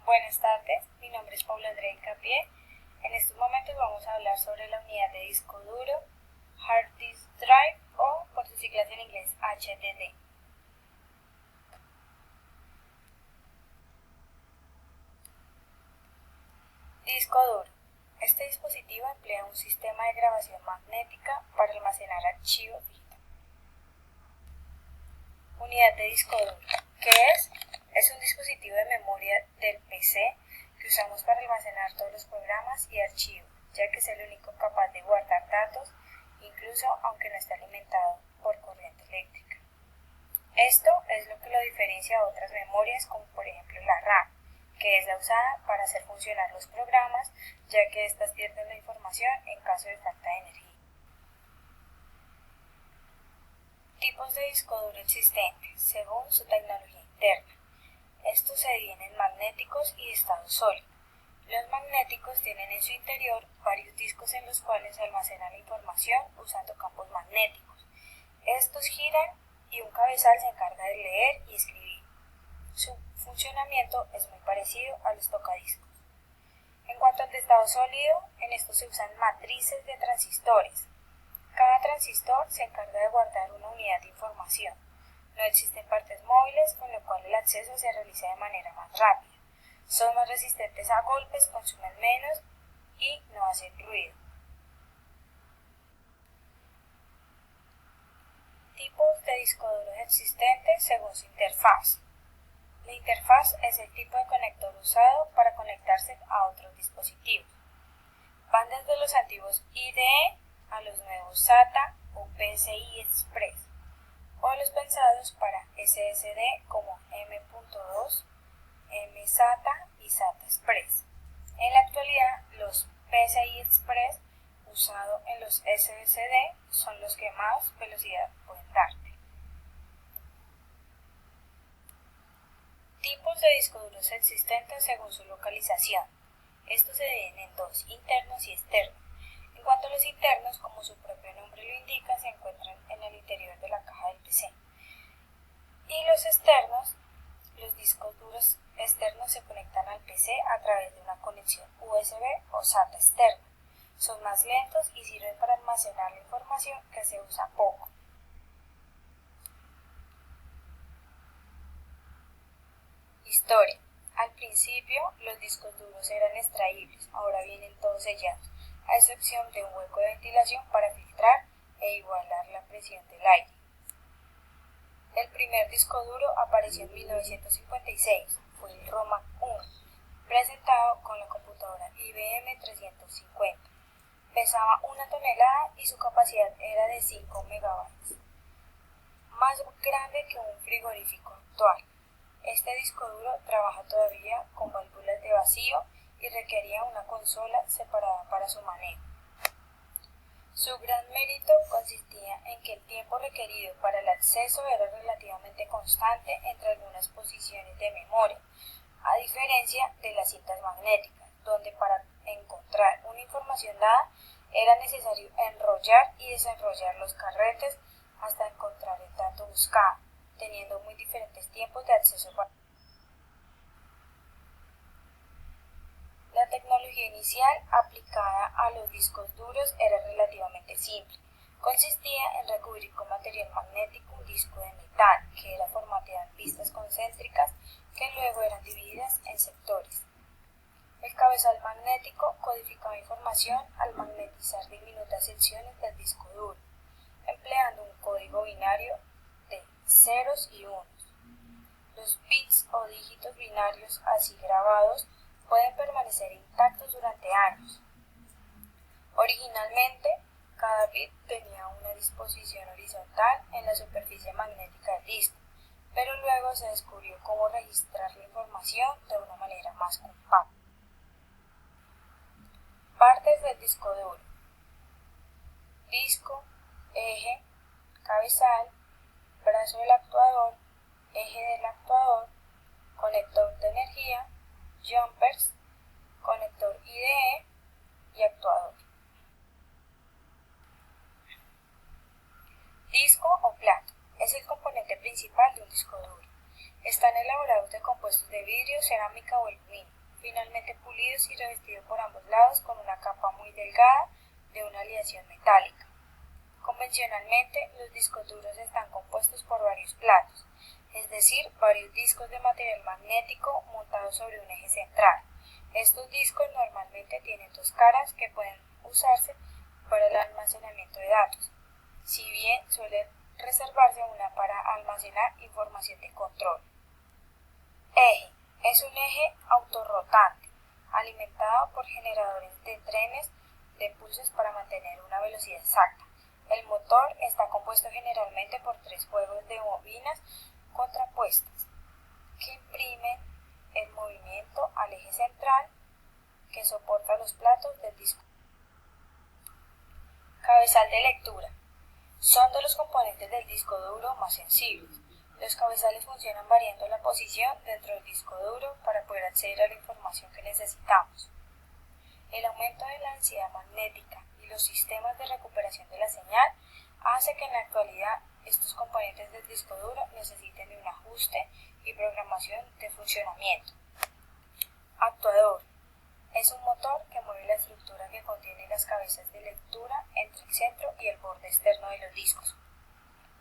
Buenas tardes, mi nombre es Paula Andrea Hincapié. En estos momentos vamos a hablar sobre la unidad de disco duro, Hard Disk Drive o por sus siglas en inglés HDD. Disco duro. Este dispositivo emplea un sistema de grabación magnética para almacenar archivos digitales. Unidad de disco duro. ¿Qué es? Es un dispositivo de memoria del PC que usamos para almacenar todos los programas y archivos, ya que es el único capaz de guardar datos, incluso aunque no esté alimentado por corriente eléctrica. Esto es lo que lo diferencia de otras memorias, como por ejemplo la RAM, que es la usada para hacer funcionar los programas, ya que éstas pierden la información en caso de falta de energía. Tipos de disco duro existentes, según su tecnología interna. Estos se dividen en magnéticos y de estado sólido. Los magnéticos tienen en su interior varios discos en los cuales se almacena la información usando campos magnéticos. Estos giran y un cabezal se encarga de leer y escribir. Su funcionamiento es muy parecido a los tocadiscos. En cuanto al de estado sólido, en estos se usan matrices de transistores. Cada transistor se encarga de guardar una unidad de información. No existen partes móviles, con lo cual el acceso se realiza de manera más rápida. Son más resistentes a golpes, consumen menos y no hacen ruido. Tipos de disco duros existentes según su interfaz. La interfaz es el tipo de conector usado para conectarse a otros dispositivos. Van desde los antiguos IDE a los nuevos SATA o PCI Express, o los pensados para SSD como M.2, MSATA y SATA Express. En la actualidad, los PCI Express usados en los SSD son los que más velocidad pueden darte. Tipos de discos duros existentes según su localización. Estos se dividen en dos, internos y externos. En cuanto a los internos, como su propio nombre lo indica, se encuentran en el interior de la caja del PC. Y los externos, los discos duros externos se conectan al PC a través de una conexión USB o SATA externa. Son más lentos y sirven para almacenar la información que se usa poco. Historia. Al principio, los discos duros eran extraíbles, ahora vienen todos sellados, a excepción de un hueco de ventilación para filtrar e igualar la presión del aire. El primer disco duro apareció en 1956, fue el ROMAC 1, presentado con la computadora IBM 350. Pesaba 1 tonelada y su capacidad era de 5 megabytes, más grande que un frigorífico actual. Este disco duro trabaja todavía con válvulas de vacío y requería una consola separada para su manejo. Su gran mérito consistía en que el tiempo requerido para el acceso era relativamente constante entre algunas posiciones de memoria, a diferencia de las cintas magnéticas, donde para encontrar una información dada era necesario enrollar y desenrollar los carretes hasta encontrar el dato buscado, teniendo muy diferentes tiempos de acceso. La tecnología inicial aplicada a los discos duros era relativamente simple. Consistía en recubrir con material magnético un disco de metal que era formateado en pistas concéntricas que luego eran divididas en sectores. El cabezal magnético codificaba información al magnetizar diminutas secciones del disco duro, empleando un código binario de ceros y unos. Los bits o dígitos binarios así grabados pueden permanecer intactos durante años. Originalmente, cada bit tenía una disposición horizontal en la superficie magnética del disco, pero luego se descubrió cómo registrar la información de una manera más compacta. Partes del disco duro: disco, eje, cabezal, brazo del actuador, eje del actuador, conector de energía, jumpers, conector IDE y actuador. Disco o plato es el componente principal de un disco duro. Están elaborados de compuestos compuestos de vidrio, cerámica o aluminio, finalmente pulidos y revestidos por ambos lados con una capa muy delgada de una aleación metálica. Convencionalmente, los discos duros están compuestos por varios platos, es decir, varios discos de material magnético montados sobre un eje central. Estos discos normalmente tienen dos caras que pueden usarse para el almacenamiento de datos, si bien suele reservarse una para almacenar información de control. Eje es un eje autorrotante, alimentado por generadores de trenes de impulsos para mantener una velocidad exacta. El motor está compuesto generalmente por tres juegos de bobinas contrapuestas que imprimen el movimiento al eje central que soporta los platos del disco. Cabezal de lectura. Son de los componentes del disco duro más sensibles. Los cabezales funcionan variando la posición dentro del disco duro para poder acceder a la información que necesitamos. El aumento de la densidad magnética y los sistemas de recuperación de la señal hace que en la actualidad estos componentes del disco duro necesiten de un ajuste y programación de funcionamiento. Actuador. Es un motor que mueve la estructura que contiene las cabezas de lectura entre el centro y el borde externo de los discos.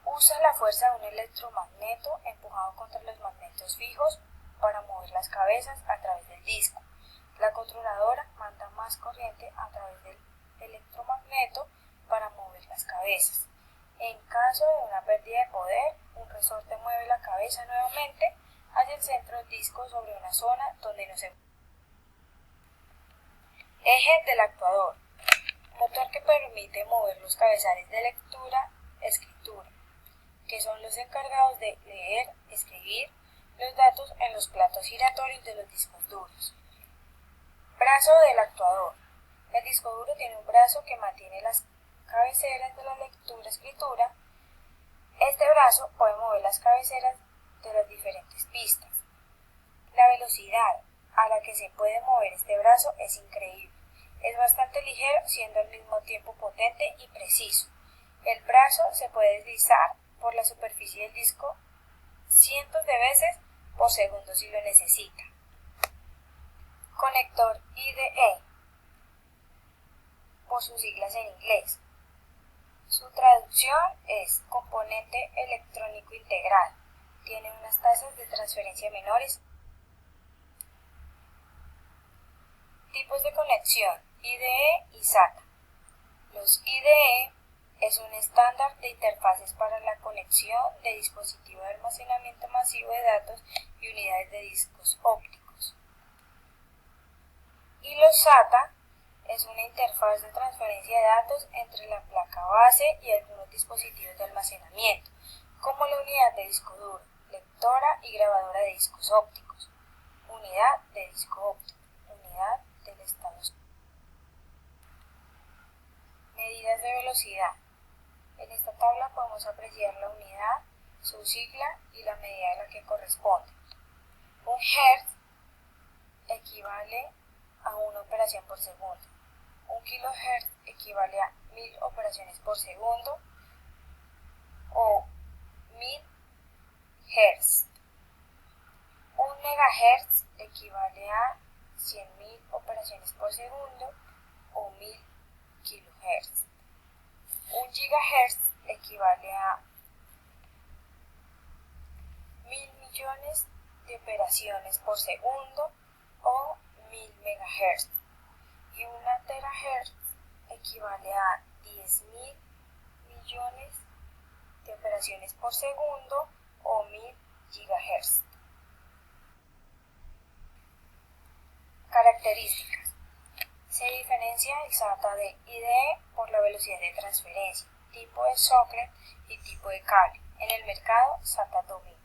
Usa la fuerza de un electromagneto empujado contra los magnetos fijos para mover las cabezas a través del disco. La controladora manda más corriente a través del electromagneto para mover las cabezas. En caso de una pérdida de poder, un resorte mueve la cabeza nuevamente hacia el centro del disco sobre una zona donde no se... Eje del actuador. Motor que permite mover los cabezales de lectura-escritura, que son los encargados de leer, escribir los datos en los platos giratorios de los discos duros. Brazo del actuador. El disco duro tiene un brazo que mantiene las cabeceras de la lectura-escritura. Este brazo puede mover las cabeceras de las diferentes pistas. La velocidad a la que se puede mover este brazo es increíble. Es bastante ligero, siendo al mismo tiempo potente y preciso. El brazo se puede deslizar por la superficie del disco cientos de veces por segundo si lo necesita. Conector IDE, por sus siglas en inglés. Su traducción es componente electrónico integral. Tiene unas tasas de transferencia menores. Tipos de conexión: IDE y SATA. Los IDE es un estándar de interfaces para la conexión de dispositivos de almacenamiento masivo de datos y unidades de discos ópticos. Y los SATA es una interfaz de transferencia de datos entre la placa base y algunos dispositivos de almacenamiento, como la unidad de disco duro, lectora y grabadora de discos ópticos, unidad de disco óptico, unidad del estado. Medidas de velocidad. En esta tabla podemos apreciar la unidad, su sigla y la medida a la que corresponde. Un hertz equivale a una operación por segundo. Un kilohertz equivale a 1000 operaciones por segundo o 1000 hertz. Un megahertz equivale a 100.000 operaciones por segundo o 1000 kilohertz. Un gigahertz equivale a 1000 millones de operaciones por segundo o 1000 megahertz. Y una terahertz equivale a 10.000 millones de operaciones por segundo o 1000 gigahertz. Características. Se diferencia el SATA de IDE por la velocidad de transferencia, tipo de socket y tipo de cable. En el mercado, SATA domina.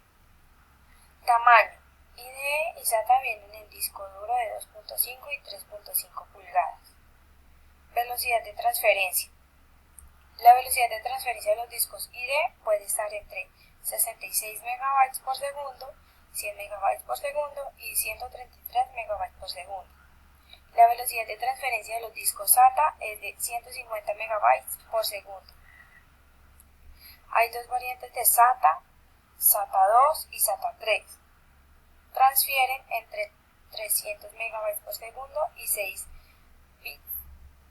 Tamaño. IDE y SATA vienen en disco duro de 2.5 y 3.5 pulgadas. Velocidad de transferencia. La velocidad de transferencia de los discos IDE puede estar entre 66 MB por segundo, 100 MB por segundo y 133 MB por segundo. La velocidad de transferencia de los discos SATA es de 150 MB por segundo. Hay dos variantes de SATA, SATA 2 y SATA 3. transfieren entre 300 megabytes por segundo y 6 bits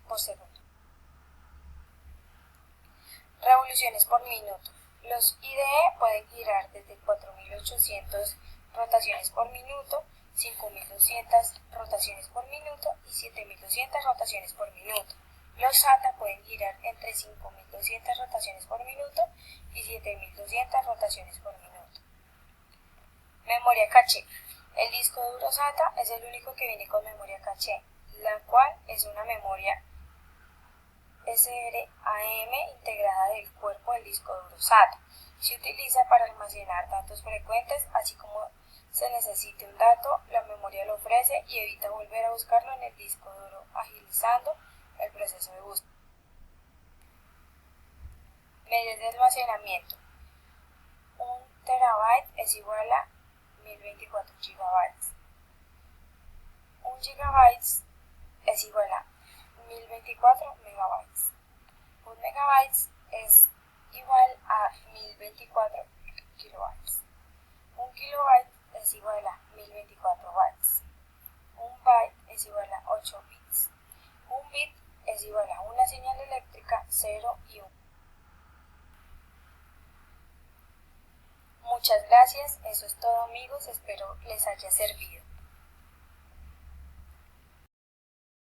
por segundo. Revoluciones por minuto. Los IDE pueden girar desde 4800 rotaciones por minuto, 5200 rotaciones por minuto y 7200 rotaciones por minuto. Los SATA pueden girar entre 5200 rotaciones por minuto y 7200 rotaciones por minuto. Memoria caché. El disco duro SATA es el único que viene con memoria caché, la cual es una memoria SRAM integrada del cuerpo del disco duro SATA. Se utiliza para almacenar datos frecuentes, así como se necesite un dato, la memoria lo ofrece y evita volver a buscarlo en el disco duro, agilizando el proceso de búsqueda. Medios de almacenamiento. 1 TB es igual a 1024 GB. 1 GB es igual a 1024 MB. 1 MB es igual a 1024 kilobytes. 1 kilobyte es igual a 1024 bytes. 1 byte es igual a 8 bits. 1 bit es igual a una señal eléctrica 0 y 1. Muchas gracias, eso es todo amigos, espero les haya servido.